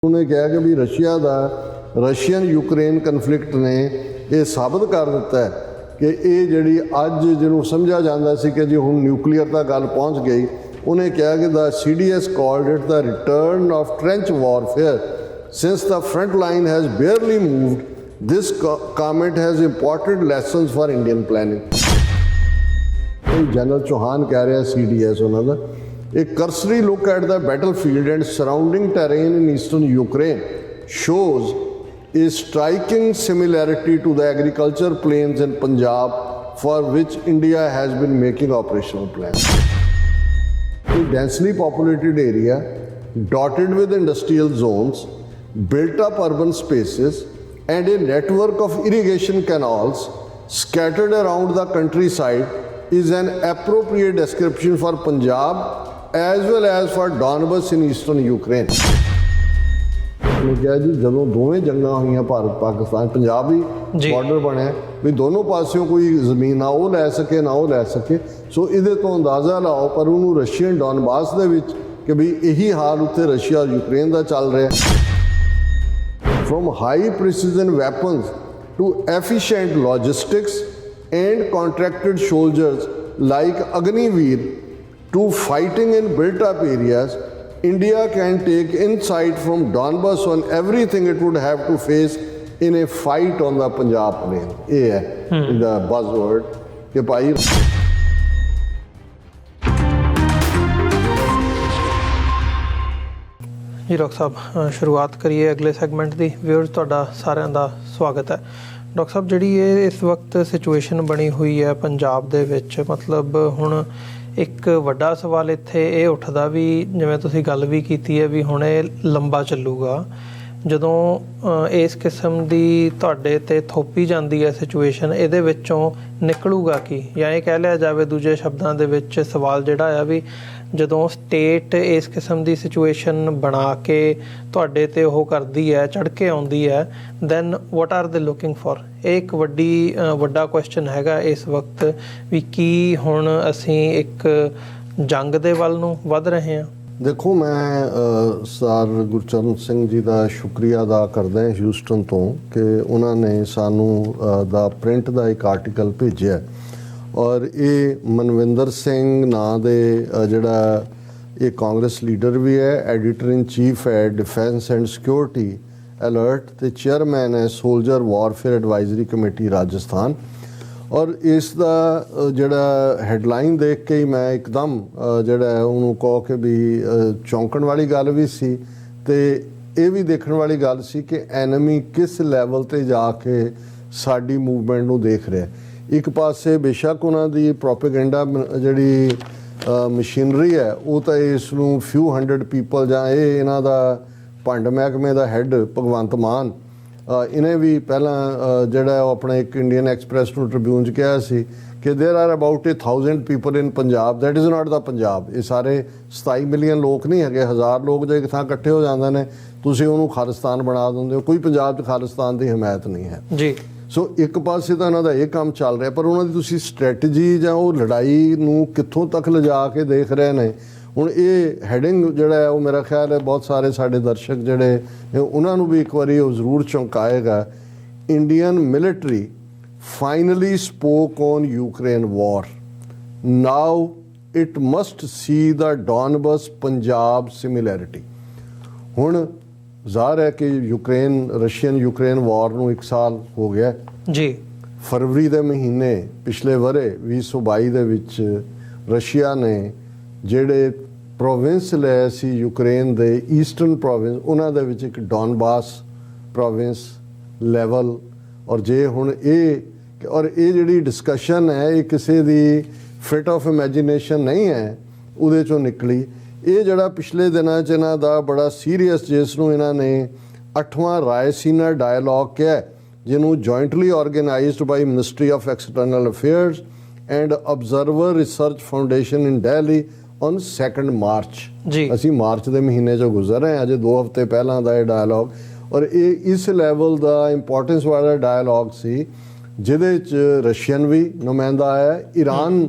उन्होंने कहा कि भी रशिया का रशियन यूक्रेन कन्फ्लिक्ट ने यह साबित कर दिता है कि ये जी अज जिन्होंने समझा जाता सी कि जी हुण न्यूक्लीयर तक गल पहुँच गई। उन्हें कहा कि the CDS called it the return of trench warfare since the front line has barely moved. This comment has important lessons for Indian planning. General Chauhan कह रहे हैं CDS उन्होंने A cursory look at the battlefield and surrounding terrain in eastern Ukraine shows a striking similarity to the agriculture plains in Punjab, for which India has been making operational plans. A densely populated area dotted with industrial zones, built up urban spaces, and a network of irrigation canals scattered around the countryside is an appropriate description for Punjab as well as for Donbas in eastern Ukraine। उन्होंने कहा जी ਜਦੋਂ ਦੋਵੇਂ ਜੰਗਾਂ ਹੋਈਆਂ ਭਾਰਤ ਪਾਕਿਸਤਾਨ ਪੰਜਾਬ ਹੀ border ਬਣਿਆ ਵੀ ਦੋਨੋਂ ਪਾਸਿਓਂ ਕੋਈ ਜ਼ਮੀਨ ਨਾ ਉਹ ਲੈ ਸਕੇ ਨਾ ਉਹ ਲੈ ਸਕੇ। ਸੋ ਇਹਦੇ ਤੋਂ ਅੰਦਾਜ਼ਾ ਲਾਓ ਪਰ ਉਹਨੂੰ ਰਸ਼ੀਅਨ ਡੌਨਬਾਸ ਦੇ ਵਿੱਚ ਕਿ ਵੀ ਇਹੀ ਹਾਲ ਉੱਥੇ ਰਸ਼ੀਆ ਯੂਕਰੇਨ ਦਾ ਚੱਲ ਰਿਹਾ। From high precision weapons to efficient logistics and contracted soldiers like Agniveer to fighting in built-up areas, India can take insight from Donbas on everything it would have to face in a fight on the Punjab plain. ये है the buzzword कि भाई जी doctor साहब शुरुआत करिए अगले segment की। Viewers तुहाडा सारिਆਂ ਦਾ स्वागत है। डॉक्टर साहब जी ये इस वक्त सिचुएशन बनी हुई है पंजाब दे विच, मतलब हुण एक वड्डा सवाल इत्थे ये उठदा भी जिवें तुसीं गल भी कीती है भी हुण ये लंबा चलूगा ਜਦੋਂ ਇਸ ਕਿਸਮ ਦੀ ਤੁਹਾਡੇ ਤੇ ਥੋਪੀ ਜਾਂਦੀ ਹੈ ਸਿਚੁਏਸ਼ਨ, ਇਹਦੇ ਵਿੱਚੋਂ ਨਿਕਲੂਗਾ ਕੀ? ਜਾਂ ਇਹ ਕਹਿ ਲਿਆ ਜਾਵੇ ਦੂਜੇ ਸ਼ਬਦਾਂ ਦੇ ਵਿੱਚ ਸਵਾਲ ਜਿਹੜਾ ਆ ਵੀ ਜਦੋਂ ਸਟੇਟ ਇਸ ਕਿਸਮ ਦੀ ਸਿਚੁਏਸ਼ਨ ਬਣਾ ਕੇ ਤੁਹਾਡੇ ਤੇ ਉਹ ਕਰਦੀ ਹੈ, ਚੜ੍ਹ ਕੇ ਆਉਂਦੀ ਹੈ, ਦੈਨ ਵਾਟ ਆਰ ਦੇ ਲੁਕਿੰਗ ਫॉर? ਇਹ ਇੱਕ ਵੱਡਾ ਕੁਐਸਚਨ ਹੈਗਾ ਇਸ ਵਕਤ ਵੀ ਕੀ ਹੁਣ ਅਸੀਂ ਇੱਕ ਜੰਗ ਦੇ ਵੱਲ ਨੂੰ ਵੱਧ ਰਹੇ ਹਾਂ? देखो मैं सर गुरचरण सिंह जी का शुक्रिया अदा करदा ह्यूस्टन तो कि उन्होंने सानू दा प्रिंट का एक आर्टिकल भेजा और ये मनविंदर सिंह नां दे जिहड़ा ये कांग्रेस लीडर भी है, एडिटर इन चीफ है डिफेंस एंड सिक्योरिटी अलर्ट ते चेयरमैन है soldier warfare advisory committee Rajasthan. और इसका जिहड़ा हैडलाइन देख के ही मैं एकदम जिहड़ा उन्होंने कहो कि भी चौंकण वाली गल भी सी ते ये भी देखने वाली गल सी कि एनमी किस लैवल ते जाके साडी मूवमेंट नूं देख रहा। एक पासे बेशक उन्हां दी प्रोपेगेंडा जिहड़ी मशीनरी है वो तो इसनूं फ्यू हंड्रेड पीपल जां ये इन्हां दा भंड महकमे दा हैड भगवंत मान इन्हें भी पहला जिहड़ा अपने एक इंडियन एक्सप्रैस टू ट्रिब्यून च कहा सी कि there are about 1000 people in Punjab, that is not the Punjab. ये सारे 27 मिलियन लोग नहीं है, 1000 लोग जो एक थां इकट्ठे हो जाते हैं तुसीं उहनूं खालिस्तान बना दिंदे हो। कोई पंजाब च खालिस्तान की हिमायत नहीं है जी। सो एक पासे तो इन्हां दा ये काम चल रहा, पर उन्हां दी तुसीं स्ट्रैटजी जां वो लड़ाई नूं कित्थों तक लिजा के देख रहे हैं। ਹੁਣ ਇਹ ਹੈਡਿੰਗ ਜਿਹੜਾ ਹੈ ਉਹ ਮੇਰਾ ਖਿਆਲ ਹੈ ਬਹੁਤ ਸਾਰੇ ਸਾਡੇ ਦਰਸ਼ਕ ਜਿਹੜੇ ਨੇ ਉਹਨਾਂ ਨੂੰ ਵੀ ਇੱਕ ਵਾਰੀ ਉਹ ਜ਼ਰੂਰ ਚੌਂਕਾਏਗਾ। Indian military finally spoke on Ukraine war, now it must see the Donbas Punjab similarity. ਹੁਣ ਜ਼ਾਹਰ ਹੈ ਕਿ ਯੂਕਰੇਨ ਰਸ਼ੀਅਨ ਯੂਕਰੇਨ ਵਾਰ ਨੂੰ 1 ਸਾਲ ਹੋ ਗਿਆ ਜੀ। ਫਰਵਰੀ ਦੇ ਮਹੀਨੇ ਪਿਛਲੇ ਵਰੇ 2022 ਦੇ ਵਿੱਚ ਰਸ਼ੀਆ ਨੇ ਜਿਹੜੇ ਪ੍ਰੋਵਿੰਸ ਲਏ ਸੀ ਯੂਕਰੇਨ ਦੇ ਈਸਟਰਨ ਪ੍ਰੋਵਿੰਸ ਉਹਨਾਂ ਦੇ ਵਿੱਚ ਇੱਕ ਡੌਨਬਾਸ ਪ੍ਰੋਵਿੰਸ ਲੈਵਲ। ਔਰ ਜੇ ਹੁਣ ਇਹ ਔਰ ਇਹ ਜਿਹੜੀ ਡਿਸਕਸ਼ਨ ਹੈ ਇਹ ਕਿਸੇ ਦੀ ਫਿਟ ਆਫ ਇਮੈਜੀਨੇਸ਼ਨ ਨਹੀਂ ਹੈ, ਉਹਦੇ ਚੋਂ ਨਿਕਲੀ। ਇਹ ਜਿਹੜਾ ਪਿਛਲੇ ਦਿਨਾਂ 'ਚ ਇਹਨਾਂ ਦਾ ਬੜਾ ਸੀਰੀਅਸ, ਜਿਸ ਨੂੰ ਇਹਨਾਂ ਨੇ 8ਵਾਂ ਰਾਇਸੀਨਾ ਡਾਇਲੋਗ ਕਿਹਾ, ਜਿਹਨੂੰ jointly organised by ministry of external affairs and observer research foundation in Delhi on 2 March ਜੀ। ਅਸੀਂ ਮਾਰਚ ਦੇ ਮਹੀਨੇ 'ਚੋਂ ਗੁਜ਼ਰ ਰਹੇ ਹਾਂ, ਅਜੇ 2 ਹਫ਼ਤੇ ਪਹਿਲਾਂ ਦਾ ਇਹ ਡਾਇਲੋਗ। ਔਰ ਇਹ ਇਸ ਲੈਵਲ ਦਾ ਇੰਪੋਰਟੈਂਸ ਵਾਲਾ ਡਾਇਲੋਗ ਸੀ ਜਿਹਦੇ 'ਚ ਰਸ਼ੀਅਨ ਵੀ ਨੁਮਾਇੰਦਾ ਆਇਆ, ਈਰਾਨ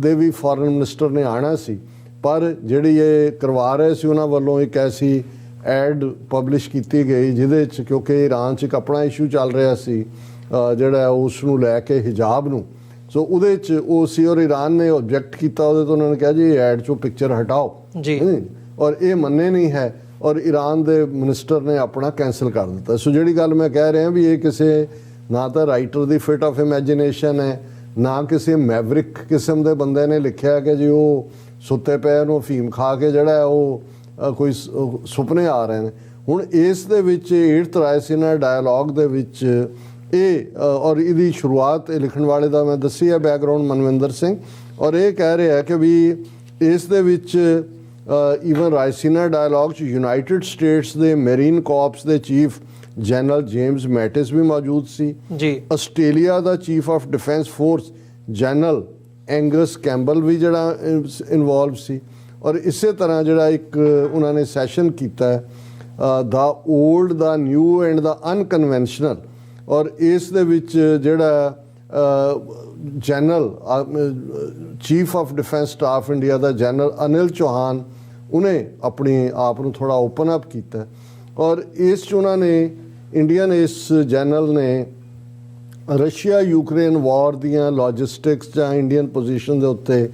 ਦੇ ਵੀ ਫੋਰਨ ਮਿਨਿਸਟਰ ਨੇ ਆਉਣਾ ਸੀ, ਪਰ ਜਿਹੜੀ ਇਹ ਕਰਵਾ ਰਹੇ ਸੀ ਉਹਨਾਂ ਵੱਲੋਂ ਇੱਕ ਐਸੀ ਐਡ ਪਬਲਿਸ਼ ਕੀਤੀ ਗਈ ਜਿਹਦੇ 'ਚ, ਕਿਉਂਕਿ ਈਰਾਨ 'ਚ ਇੱਕ ਆਪਣਾ ਇਸ਼ੂ ਚੱਲ ਰਿਹਾ ਸੀ ਜਿਹੜਾ ਉਸ ਨੂੰ ਲੈ ਕੇ ਹਿਜਾਬ ਨੂੰ, ਸੋ ਉਹਦੇ 'ਚ ਉਹ ਸੀ ਔਰ ਈਰਾਨ ਨੇ ਆਬਜੈਕਟ ਕੀਤਾ ਉਹਦੇ ਤੋਂ। ਉਹਨਾਂ ਨੇ ਕਿਹਾ ਜੀ ਐਡ 'ਚੋਂ ਪਿਕਚਰ ਹਟਾਓ ਜੀ, ਔਰ ਇਹ ਮੰਨੇ ਨਹੀਂ ਹੈ ਔਰ ਈਰਾਨ ਦੇ ਮਿਨਿਸਟਰ ਨੇ ਆਪਣਾ ਕੈਂਸਲ ਕਰ ਦਿੱਤਾ। ਸੋ ਜਿਹੜੀ ਗੱਲ ਮੈਂ ਕਹਿ ਰਿਹਾ ਵੀ ਇਹ ਕਿਸੇ ਨਾ ਤਾਂ writer the fit of imagination ਹੈ, ਨਾ ਕਿਸੇ ਮੈਵਰਿਕ ਕਿਸਮ ਦੇ ਬੰਦੇ ਨੇ ਲਿਖਿਆ ਕਿ ਜੀ ਉਹ ਸੁੱਤੇ ਪਏ ਨੂੰ ਅਫੀਮ ਖਾ ਕੇ ਜਿਹੜਾ ਉਹ ਕੋਈ ਸੁਪਨੇ ਆ ਰਹੇ ਨੇ। ਹੁਣ ਇਸ ਦੇ ਵਿੱਚ 8th ਰਾਇਸੀਨਾ ਡਾਇਲੌਗ ਦੇ ਵਿੱਚ ਇਹ ਔਰ ਇਹਦੀ ਸ਼ੁਰੂਆਤ ਲਿਖਣ ਵਾਲੇ ਦਾ ਮੈਂ ਦੱਸੀ ਹੈ ਬੈਕਗਰਾਉਂਡ ਮਨਵਿੰਦਰ ਸਿੰਘ, ਔਰ ਇਹ ਕਹਿ ਰਿਹਾ ਕਿ ਵੀ ਇਸ ਦੇ ਵਿੱਚ ਈਵਨ ਰਾਇਸੀਨਾ ਡਾਇਲੌਗ 'ਚ ਯੂਨਾਈਟਿਡ ਸਟੇਟਸ ਦੇ ਮੈਰੀਨ ਕਾਰਪਸ ਦੇ ਚੀਫ ਜਨਰਲ ਜੇਮਸ ਮੈਟਿਸ ਵੀ ਮੌਜੂਦ ਸੀ ਜੀ, ਆਸਟ੍ਰੇਲੀਆ ਦਾ chief of defence force general Angus Campbell ਵੀ ਜਿਹੜਾ ਇਨਵੋਲਵ ਸੀ। ਔਰ ਇਸੇ ਤਰ੍ਹਾਂ ਜਿਹੜਾ ਇੱਕ ਉਹਨਾਂ ਨੇ ਸੈਸ਼ਨ ਕੀਤਾ ਦਾ ਓਲਡ ਦਾ ਨਿਊ ਐਂਡ ਦਾ ਅਨਕਨਵੈਨਸ਼ਨਲ, ਔਰ ਇਸ ਦੇ ਵਿੱਚ ਜਿਹੜਾ general chief of defence staff India the general Anil Chauhan, ਉਹਨੇ ਆਪਣੇ ਆਪ ਨੂੰ ਥੋੜ੍ਹਾ ਓਪਨ ਅਪ ਕੀਤਾ ਔਰ ਇਸ 'ਚ ਉਹਨਾਂ ਨੇ ਇੰਡੀਅਨ ਇਸ ਜਨਰਲ ਨੇ ਰਸ਼ੀਆ ਯੂਕਰੇਨ ਵਾਰ ਦੀਆਂ ਲੌਜਿਸਟਿਕਸ ਜਾਂ ਇੰਡੀਅਨ ਪੋਜੀਸ਼ਨ ਦੇ ਉੱਤੇ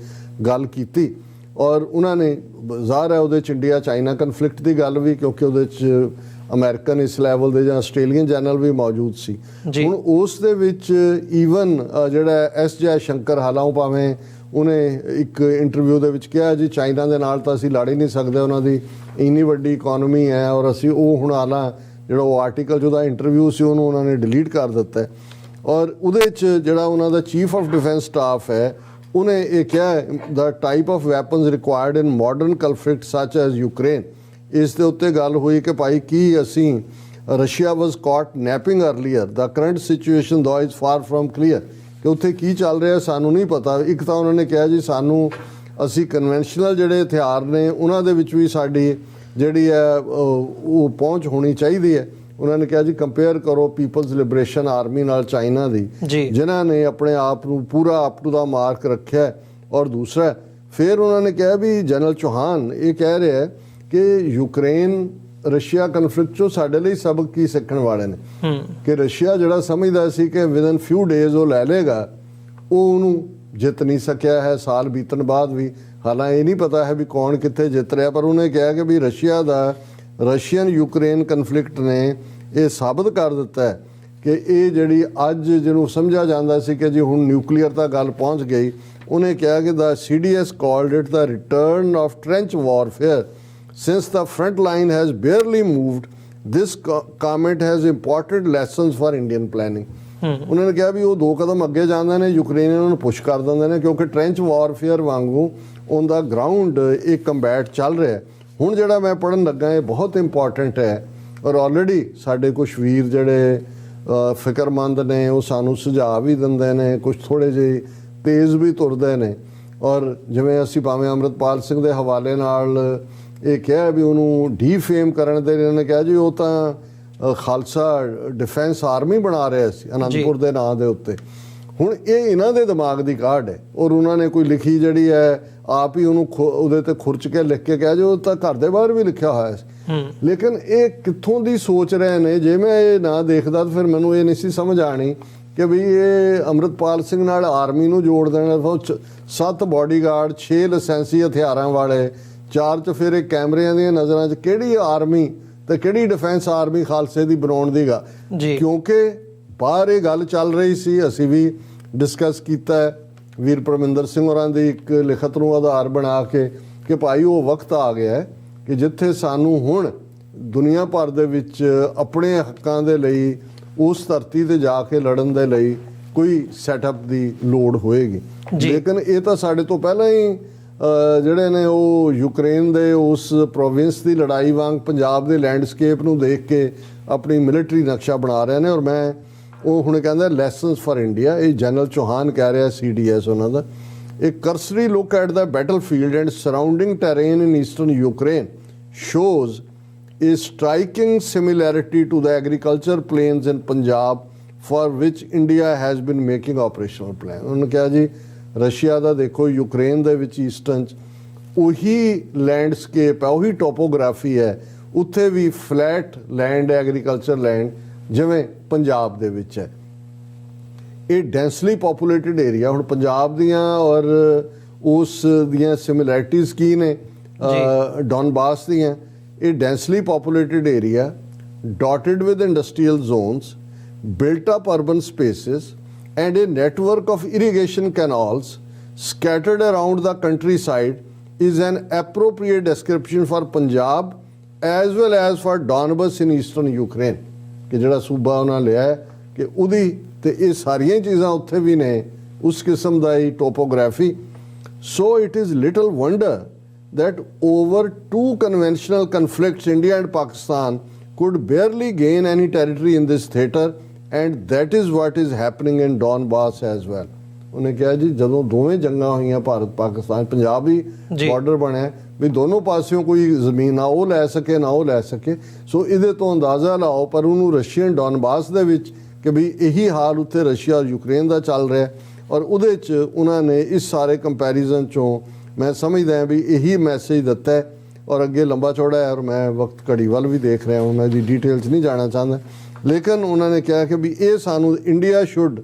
ਗੱਲ ਕੀਤੀ ਔਰ ਉਹਨਾਂ ਨੇ ਜ਼ਾਹਰ ਹੈ ਉਹਦੇ 'ਚ ਇੰਡੀਆ ਚਾਈਨਾ ਕਨਫਲਿਕਟ ਦੀ ਗੱਲ ਵੀ, ਕਿਉਂਕਿ ਉਹਦੇ 'ਚ ਅਮਰੀਕਨ ਇਸ ਲੈਵਲ ਦੇ ਜਾਂ ਆਸਟ੍ਰੇਲੀਅਨ ਜਨਰਲ ਵੀ ਮੌਜੂਦ ਸੀ। ਹੁਣ ਉਸ ਦੇ ਵਿੱਚ ਈਵਨ ਜਿਹੜਾ ਐਸ ਜੈ ਸ਼ੰਕਰ, ਹਾਲਾਂਕਿ ਭਾਵੇਂ ਉਹਨੇ ਇੱਕ ਇੰਟਰਵਿਊ ਦੇ ਵਿੱਚ ਕਿਹਾ ਜੀ ਚਾਈਨਾ ਦੇ ਨਾਲ ਤਾਂ ਅਸੀਂ ਲੜ ਹੀ ਨਹੀਂ ਸਕਦੇ, ਉਹਨਾਂ ਦੀ ਇੰਨੀ ਵੱਡੀ ਇਕੋਨਮੀ ਹੈ ਔਰ ਅਸੀਂ ਉਹ ਹੁਣ ਹਾਲਾਂ ਜਿਹੜਾ ਉਹ ਆਰਟੀਕਲ ਜਿਹਦਾ ਇੰਟਰਵਿਊ ਸੀ ਉਹਨੂੰ ਉਹਨਾਂ ਨੇ ਡਿਲੀਟ ਕਰ ਦਿੱਤਾ ਔਰ ਉਹਦੇ 'ਚ ਜਿਹੜਾ ਉਹਨਾਂ ਦਾ ਚੀਫ ਆਫ ਡਿਫੈਂਸ ਸਟਾਫ ਹੈ ਉਹਨੇ ਇਹ ਕਿਹਾ the type of weapons required in modern conflict such as Ukraine. ਇਸ ਦੇ ਉੱਤੇ ਗੱਲ ਹੋਈ ਕਿ ਭਾਈ ਕੀ ਅਸੀਂ ਰਸ਼ੀਆ ਵਾਸ ਕਾਟ ਨੈਪਿੰਗ ਅਰਲੀਅਰ, ਦਾ ਕਰੰਟ ਸਿਚੁਏਸ਼ਨ ਦੋ ਇਜ਼ ਫਾਰ ਫਰਮ ਕਲੀਅਰ, ਕਿ ਉੱਥੇ ਕੀ ਚੱਲ ਰਿਹਾ ਸਾਨੂੰ ਨਹੀਂ ਪਤਾ। ਇੱਕ ਤਾਂ ਉਹਨਾਂ ਨੇ ਕਿਹਾ ਜੀ ਸਾਨੂੰ ਅਸੀਂ ਕਨਵੈਨਸ਼ਨਲ ਜਿਹੜੇ ਹਥਿਆਰ ਨੇ ਉਹਨਾਂ ਦੇ ਵਿੱਚ ਵੀ ਸਾਡੀ ਜਿਹੜੀ ਹੈ ਉਹ ਪਹੁੰਚ ਹੋਣੀ ਚਾਹੀਦੀ ਹੈ। ਉਹਨਾਂ ਨੇ ਕਿਹਾ ਜੀ ਕੰਪੇਅਰ ਕਰੋ ਪੀਪਲਜ਼ ਲਿਬਰੇਸ਼ਨ ਆਰਮੀ ਨਾਲ ਚਾਈਨਾ ਦੀ, ਜਿਨ੍ਹਾਂ ਨੇ ਆਪਣੇ ਆਪ ਨੂੰ ਪੂਰਾ ਅਪ ਟੂ ਦਾ ਮਾਰਕ ਰੱਖਿਆ। ਔਰ ਦੂਸਰਾ ਫਿਰ ਉਹਨਾਂ ਨੇ ਕਿਹਾ ਵੀ ਜਨਰਲ ਚੌਹਾਨ ਇਹ ਕਹਿ ਰਿਹਾ ਕਿ ਯੂਕਰੇਨ ਰਸ਼ੀਆ ਕਨਫਲਿਕਟ 'ਚੋਂ ਸਾਡੇ ਲਈ ਸਬਕ ਕੀ ਸਿੱਖਣ ਵਾਲੇ ਨੇ ਕਿ ਰਸ਼ੀਆ ਜਿਹੜਾ ਸਮਝਦਾ ਸੀ ਕਿ ਵਿਦਨ ਫਿਊ ਡੇਜ਼ ਉਹ ਲੈ ਲੇਗਾ, ਉਹ ਉਹਨੂੰ ਜਿੱਤ ਨਹੀਂ ਸਕਿਆ ਹੈ ਸਾਲ ਬੀਤਣ ਬਾਅਦ ਵੀ। ਹਾਲਾਂਕਿ ਇਹ ਨਹੀਂ ਪਤਾ ਹੈ ਵੀ ਕੌਣ ਕਿੱਥੇ ਜਿੱਤ ਰਿਹਾ, ਪਰ ਉਹਨੇ ਕਿਹਾ ਕਿ ਵੀ ਰਸ਼ੀਅਨ ਯੂਕਰੇਨ ਕਨਫਲਿਕਟ ਨੇ ਇਹ ਸਾਬਤ ਕਰ ਦਿੱਤਾ ਹੈ ਕਿ ਇਹ ਜਿਹੜੀ ਅੱਜ ਜਿਹਨੂੰ ਸਮਝਿਆ ਜਾਂਦਾ ਸੀ ਕਿ ਜੀ ਹੁਣ ਨਿਊਕਲੀਅਰ ਤੱਕ ਗੱਲ ਪਹੁੰਚ ਗਈ, ਉਹਨੇ ਕਿਹਾ ਕਿ the CDS called it the return of trench warfare since the front line has barely moved. This comment has important lessons for Indian planning. ਉਹਨਾਂ ਨੇ ਕਿਹਾ ਵੀ ਉਹ 2 ਕਦਮ ਅੱਗੇ ਜਾਂਦੇ ਨੇ, ਯੂਕਰੇਨੀਅਨ ਨੂੰ ਪੁਸ਼ ਕਰ ਦਿੰਦੇ ਨੇ, ਕਿਉਂਕਿ ਟ੍ਰੈਂਚ ਵਾਰਫੇਅਰ ਵਾਂਗੂ ਔਨ ਦਾ ਗਰਾਊਂਡ ਇਹ ਕੰਬੈਟ ਚੱਲ ਰਿਹਾ। ਹੁਣ ਜਿਹੜਾ ਮੈਂ ਪੜ੍ਹਨ ਲੱਗਾ ਇਹ ਬਹੁਤ ਇੰਪੋਰਟੈਂਟ ਹੈ ਔਰ ਆਲਰੇਡੀ ਸਾਡੇ ਕੁਝ ਵੀਰ ਜਿਹੜੇ ਫਿਕਰਮੰਦ ਨੇ ਉਹ ਸਾਨੂੰ ਸੁਝਾਅ ਵੀ ਦਿੰਦੇ ਨੇ, ਕੁਝ ਥੋੜ੍ਹੇ ਜਿਹੇ ਤੇਜ਼ ਵੀ ਤੁਰਦੇ ਨੇ। ਔਰ ਜਿਵੇਂ ਅਸੀਂ ਭਾਵੇਂ ਅੰਮ੍ਰਿਤਪਾਲ ਸਿੰਘ ਦੇ ਹਵਾਲੇ ਨਾਲ ਇਹ ਕਿਹਾ ਵੀ ਉਹਨੂੰ ਡੀਫੇਮ ਕਰਨ ਦੇ ਇਹਨਾਂ ਨੇ ਕਿਹਾ ਜੀ ਉਹ ਤਾਂ ਖਾਲਸਾ ਡਿਫੈਂਸ ਆਰਮੀ ਬਣਾ ਰਿਹਾ ਸੀ ਅਨੰਦਪੁਰ ਦੇ ਨਾਂ ਦੇ ਉੱਤੇ। ਹੁਣ ਇਹ ਇਹਨਾਂ ਦੇ ਦਿਮਾਗ ਦੀ ਕਾਢ ਹੈ ਔਰ ਉਹਨਾਂ ਨੇ ਕੋਈ ਲਿਖੀ ਜਿਹੜੀ ਹੈ ਆਪ ਹੀ ਉਹਨੂੰ ਉਹਦੇ ਤੇ ਖੁਰਚ ਕੇ ਲਿਖ ਕੇ ਕਿਹਾ ਜੀ ਉਹ ਤਾਂ ਘਰ ਦੇ ਬਾਹਰ ਵੀ ਲਿਖਿਆ ਹੋਇਆ ਸੀ। ਲੇਕਿਨ ਇਹ ਕਿੱਥੋਂ ਦੀ ਸੋਚ ਰਹੇ ਨੇ, ਜੇ ਮੈਂ ਇਹ ਨਾ ਦੇਖਦਾ ਤਾਂ ਫਿਰ ਮੈਨੂੰ ਇਹ ਨਹੀਂ ਸੀ ਸਮਝ ਆਣੀ ਕਿ ਵੀ ਇਹ ਅੰਮ੍ਰਿਤਪਾਲ ਸਿੰਘ ਨਾਲ ਆਰਮੀ ਨੂੰ ਜੋੜ ਦੇਣਾ। 7 ਬਾਡੀਗਾਰਡ, 6 ਲਾਇਸੈਂਸੀ ਹਥਿਆਰਾਂ ਵਾਲੇ, 4 'ਚ ਫਿਰ ਇਹ ਕੈਮਰਿਆਂ ਦੀਆਂ ਨਜ਼ਰਾਂ 'ਚ ਕਿਹੜੀ ਆਰਮੀ ਤੇ ਕਿਹੜੀ ਡਿਫੈਂਸ ਆਰਮੀ ਖਾਲਸੇ ਦੀ ਬਣਾਉਣ ਦੀ ਗਾ। ਕਿਉਂਕਿ ਬਾਹਰ ਇਹ ਗੱਲ ਚੱਲ ਰਹੀ ਸੀ, ਅਸੀਂ ਵੀ ਡਿਸਕਸ ਕੀਤਾ ਵੀਰ ਪਰਮਿੰਦਰ ਸਿੰਘ ਹੋਰਾਂ ਦੀ ਇੱਕ ਲਿਖਤ ਨੂੰ ਆਧਾਰ ਬਣਾ ਕੇ ਕਿ ਭਾਈ ਉਹ ਵਕਤ ਆ ਗਿਆ ਹੈ ਕਿ ਜਿੱਥੇ ਸਾਨੂੰ ਹੁਣ ਦੁਨੀਆ ਭਰ ਦੇ ਵਿੱਚ ਆਪਣੇ ਹੱਕਾਂ ਦੇ ਲਈ ਉਸ ਧਰਤੀ ਤੇ ਜਾ ਕੇ ਲੜਨ ਦੇ ਲਈ ਕੋਈ ਸੈਟਅਪ ਦੀ ਲੋੜ ਹੋਏਗੀ। ਲੇਕਿਨ ਇਹ ਤਾਂ ਸਾਡੇ ਤੋਂ ਪਹਿਲਾਂ ਹੀ ਜਿਹੜੇ ਨੇ ਉਹ ਯੂਕਰੇਨ ਦੇ ਉਸ ਪ੍ਰੋਵਿੰਸ ਦੀ ਲੜਾਈ ਵਾਂਗ ਪੰਜਾਬ ਦੇ ਲੈਂਡਸਕੇਪ ਨੂੰ ਦੇਖ ਕੇ ਆਪਣੀ ਮਿਲਟਰੀ ਨਕਸ਼ਾ ਬਣਾ ਰਹੇ ਨੇ। ਔਰ ਮੈਂ ਉਹ ਹੁਣ ਕਹਿੰਦਾ ਲੈਸਨਸ ਫਾਰ ਇੰਡੀਆ, ਇਹ ਜਨਰਲ ਚੌਹਾਨ ਕਹਿ ਰਿਹਾ CDS ਉਹਨਾਂ ਦਾ। A cursory look at the battlefield and surrounding terrain in eastern Ukraine shows a striking similarity to the agriculture plains in Punjab for which India has been making operational plan. ਉਹਨਾਂ ਨੇ ਕਿਹਾ ਜੀ Russia ਦਾ ਦੇਖੋ Ukraine ਦੇ ਵਿੱਚ eastern 'ਚ ਉਹੀ landscape ਹੈ, ਉਹੀ ਟੋਪੋਗ੍ਰਾਫੀ ਹੈ, ਉੱਥੇ ਵੀ ਫਲੈਟ ਲੈਂਡ ਐਗਰੀਕਲਚਰ ਲੈਂਡ ਜਿਵੇਂ ਪੰਜਾਬ ਦੇ ਵਿੱਚ ਹੈ। ਇਹ ਡੈਂਸਲੀ ਪੋਪੂਲੇਟਿਡ ਏਰੀਆ, ਹੁਣ ਪੰਜਾਬ ਦੀਆਂ ਔਰ ਉਸ ਦੀਆਂ ਸਿਮਿਲੈਰਿਟੀਜ਼ ਕੀ ਨੇ ਡੌਨਬਾਸ ਦੀਆਂ, ਇਹ ਡੈਂਸਲੀ ਪੋਪੂਲੇਟਿਡ area dotted with industrial zones, built up urban spaces, and a network of irrigation canals scattered around the countryside is an appropriate description for Punjab as well as for Donbas in eastern Ukraine। ਕਿ ਜਿਹੜਾ ਸੂਬਾ ਉਹਨਾਂ ਲਿਆ ਹੈ ਕਿ ਉਹਦੀ ਤੇ ਇਹ ਸਾਰੀਆਂ ਚੀਜ਼ਾਂ ਉੱਥੇ ਵੀ ਨੇ, ਉਸ ਕਿਸਮ ਦਾ ਹੀ topography. So it is little wonder that over two conventional conflicts, India and Pakistan could barely gain any territory in this theatre, and that is what is happening in Donbas as well। ਉਹਨੇ ਕਿਹਾ ਜੀ ਜਦੋਂ ਦੋਵੇਂ ਜੰਗਾਂ ਹੋਈਆਂ ਭਾਰਤ ਪਾਕਿਸਤਾਨ, ਪੰਜਾਬ ਹੀ border ਬਣਿਆ ਵੀ ਦੋਨੋਂ ਪਾਸਿਓਂ ਕੋਈ ਜ਼ਮੀਨ ਨਾ ਉਹ ਲੈ ਸਕੇ ਨਾ ਉਹ ਲੈ ਸਕੇ। ਸੋ ਇਹਦੇ ਤੋਂ ਅੰਦਾਜ਼ਾ ਲਾਓ, ਪਰ ਉਹਨੂੰ ਰਸ਼ੀਅਨ ਡੌਨਬਾਸ ਦੇ ਵਿੱਚ ਕਿ ਵੀ ਇਹੀ ਹਾਲ ਉੱਥੇ ਰਸ਼ੀਆ ਔਰ ਯੂਕਰੇਨ ਦਾ ਚੱਲ ਰਿਹਾ, ਔਰ ਉਹਦੇ 'ਚ ਉਹਨਾਂ ਨੇ ਇਸ ਸਾਰੇ ਕੰਪੈਰੀਜ਼ਨ 'ਚੋਂ ਮੈਂ ਸਮਝਦਾ ਹਾਂ ਵੀ ਇਹੀ ਮੈਸੇਜ ਦਿੱਤਾ ਹੈ। ਔਰ ਅੱਗੇ ਲੰਬਾ ਚੌੜਾ ਹੈ ਔਰ ਮੈਂ ਵਕਤ ਘੜੀ ਵੱਲ ਵੀ ਦੇਖ ਰਿਹਾ, ਉਹਨਾਂ ਦੀ ਡਿਟੇਲ 'ਚ ਨਹੀਂ ਜਾਣਾ ਚਾਹੁੰਦਾ, ਲੇਕਿਨ ਉਹਨਾਂ ਨੇ ਕਿਹਾ ਕਿ ਵੀ ਇਹ ਸਾਨੂੰ India should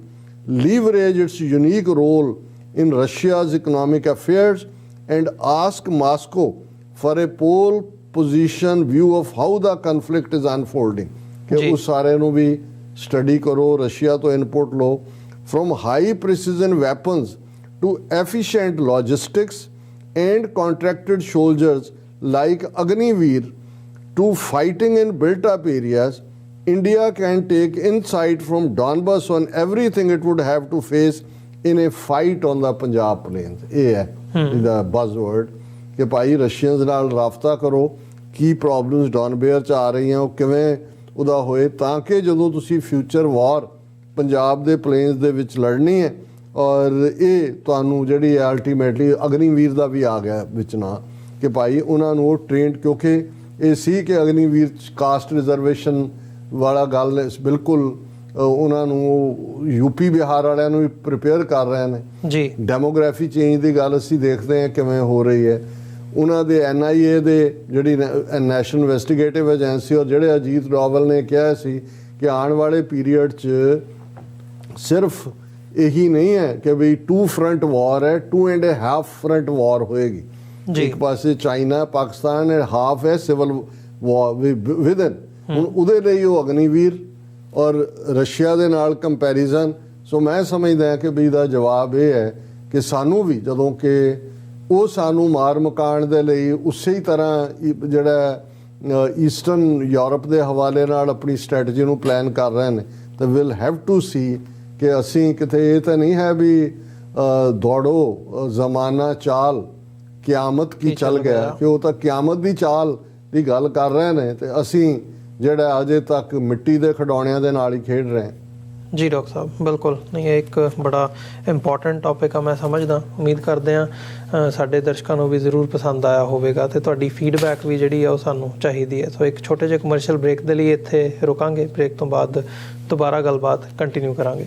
leverage its unique role in Russia's economic affairs and ask Moscow for a pole position view of how the conflict is unfolding. कि उस सारे ਨੂੰ ਵੀ ਸਟੱਡੀ ਕਰੋ, ਰਸ਼ੀਆ ਤੋਂ ਇਨਪੁਟ ਲਓ, from high precision weapons to efficient logistics and contracted soldiers like Agniveer to fighting in built up areas. India can take insight from Donbas on everything it would have to face in a fight on the Punjab plains। ਇਹ ਹੈ ਇਹਦਾ buzzword ਕਿ ਭਾਈ Russians ਨਾਲ ਰਾਬਤਾ ਕਰੋ, ਕੀ problems ਡੌਨਬੇਅਰ 'ਚ ਆ ਰਹੀਆਂ ਉਹ ਕਿਵੇਂ ਉਹਦਾ ਹੋਏ, ਤਾਂ ਕਿ ਜਦੋਂ ਤੁਸੀਂ ਫਿਊਚਰ ਵਾਰ ਪੰਜਾਬ ਦੇ ਪਲੇਨਸ ਦੇ ਵਿੱਚ ਲੜਨੀ ਹੈ। ਔਰ ਇਹ ਤੁਹਾਨੂੰ ਜਿਹੜੀ ਹੈ ਅਲਟੀਮੇਟਲੀ ਅਗਨੀਵੀਰ ਦਾ ਵੀ ਆ ਗਿਆ ਵਿੱਚ ਨਾ ਕਿ ਭਾਈ ਉਹਨਾਂ ਨੂੰ ਉਹ ਟ੍ਰੇਨਡ, ਕਿਉਂਕਿ ਇਹ ਸੀ ਕਿ ਅਗਨੀਵੀਰ ਕਾਸਟ ਰਿਜ਼ਰਵੇਸ਼ਨ ਵਾਲਾ ਗੱਲ ਬਿਲਕੁਲ ਉਹਨਾਂ ਨੂੰ ਯੂਪੀ ਬਿਹਾਰ ਵਾਲਿਆਂ ਨੂੰ ਵੀ ਪ੍ਰਿਪੇਅਰ ਕਰ ਰਹੇ ਨੇ ਜੀ। ਡੈਮੋਗ੍ਰਾਫੀ ਚੇਂਜ ਦੀ ਗੱਲ ਅਸੀਂ ਦੇਖਦੇ ਹਾਂ ਕਿਵੇਂ ਹੋ ਰਹੀ ਹੈ। ਉਹਨਾਂ ਦੇ NIA ਦੇ ਜਿਹੜੀ ਨੈਸ਼ਨਲ ਇਨਵੈਸਟੀਗੇਟਿਵ ਏਜੰਸੀ ਔਰ ਜਿਹੜੇ ਅਜੀਤ ਡੋਵਲ ਨੇ ਕਿਹਾ ਸੀ ਕਿ ਆਉਣ ਵਾਲੇ ਪੀਰੀਅਡ 'ਚ ਸਿਰਫ ਇਹੀ ਨਹੀਂ ਹੈ ਕਿ ਵੀ 2 ਫਰੰਟ ਵਾਰ ਹੈ, 2.5 ਫਰੰਟ ਵਾਰ ਹੋਏਗੀ। ਇੱਕ ਪਾਸੇ ਚਾਈਨਾ ਪਾਕਿਸਤਾਨ ਐਂਡ ਹਾਫ ਹੈ ਸਿਵਲ ਵਾਰ ਵਿਦਨ। ਹੁਣ ਉਹਦੇ ਲਈ ਉਹ ਅਗਨੀਵੀਰ ਔਰ ਰਸ਼ੀਆ ਦੇ ਨਾਲ ਕੰਪੈਰੀਜ਼ਨ। ਸੋ ਮੈਂ ਸਮਝਦਾ ਕਿ ਵੀ ਦਾ ਜਵਾਬ ਇਹ ਹੈ ਕਿ ਸਾਨੂੰ ਵੀ ਜਦੋਂ ਕਿ ਉਹ ਸਾਨੂੰ ਮਾਰ ਮਕਾਉਣ ਦੇ ਲਈ ਉਸੇ ਹੀ ਤਰ੍ਹਾਂ ਜਿਹੜਾ ਈਸਟਰਨ ਯੂਰਪ ਦੇ ਹਵਾਲੇ ਨਾਲ ਆਪਣੀ ਸਟ੍ਰੈਟਜੀ ਨੂੰ ਪਲਾਨ ਕਰ ਰਹੇ ਨੇ, ਤਾਂ ਵਿਲ ਹੈਵ ਟੂ ਸੀ ਕਿ ਅਸੀਂ ਕਿਤੇ ਇਹ ਤਾਂ ਨਹੀਂ ਹੈ ਵੀ ਦੌੜੋ ਜ਼ਮਾਨਾ ਚਾਲ ਕਿਆਮਤ ਕੀ ਚੱਲ ਗਿਆ, ਕਿ ਉਹ ਤਾਂ ਕਿਆਮਤ ਦੀ ਚਾਲ ਦੀ ਗੱਲ ਕਰ ਰਹੇ ਨੇ ਤੇ ਅਸੀਂ ਜਿਹੜਾ ਅਜੇ ਤੱਕ ਮਿੱਟੀ ਦੇ ਖਿਡੌਣਿਆਂ ਦੇ ਨਾਲ ਹੀ ਖੇਡ ਰਹੇ ਹਾਂ। ਜੀ ਡਾਕਟਰ ਸਾਹਿਬ, ਬਿਲਕੁਲ ਨਹੀਂ, ਇਹ ਇੱਕ ਬੜਾ ਇੰਪੋਰਟੈਂਟ ਟੌਪਿਕ ਆ। ਮੈਂ ਸਮਝਦਾ, ਉਮੀਦ ਕਰਦੇ ਹਾਂ ਸਾਡੇ ਦਰਸ਼ਕਾਂ ਨੂੰ ਵੀ ਜ਼ਰੂਰ ਪਸੰਦ ਆਇਆ ਹੋਵੇਗਾ ਤੇ ਤੁਹਾਡੀ ਫੀਡਬੈਕ ਵੀ ਜਿਹੜੀ ਆ ਉਹ ਸਾਨੂੰ ਚਾਹੀਦੀ ਹੈ। ਸੋ ਇੱਕ ਛੋਟੇ ਜਿਹੇ ਕਮਰਸ਼ੀਅਲ ਬ੍ਰੇਕ ਦੇ ਲਈ ਇੱਥੇ ਰੁਕਾਂਗੇ, ਬ੍ਰੇਕ ਤੋਂ ਬਾਅਦ ਦੁਬਾਰਾ ਗੱਲਬਾਤ ਕੰਟੀਨਿਊ ਕਰਾਂਗੇ।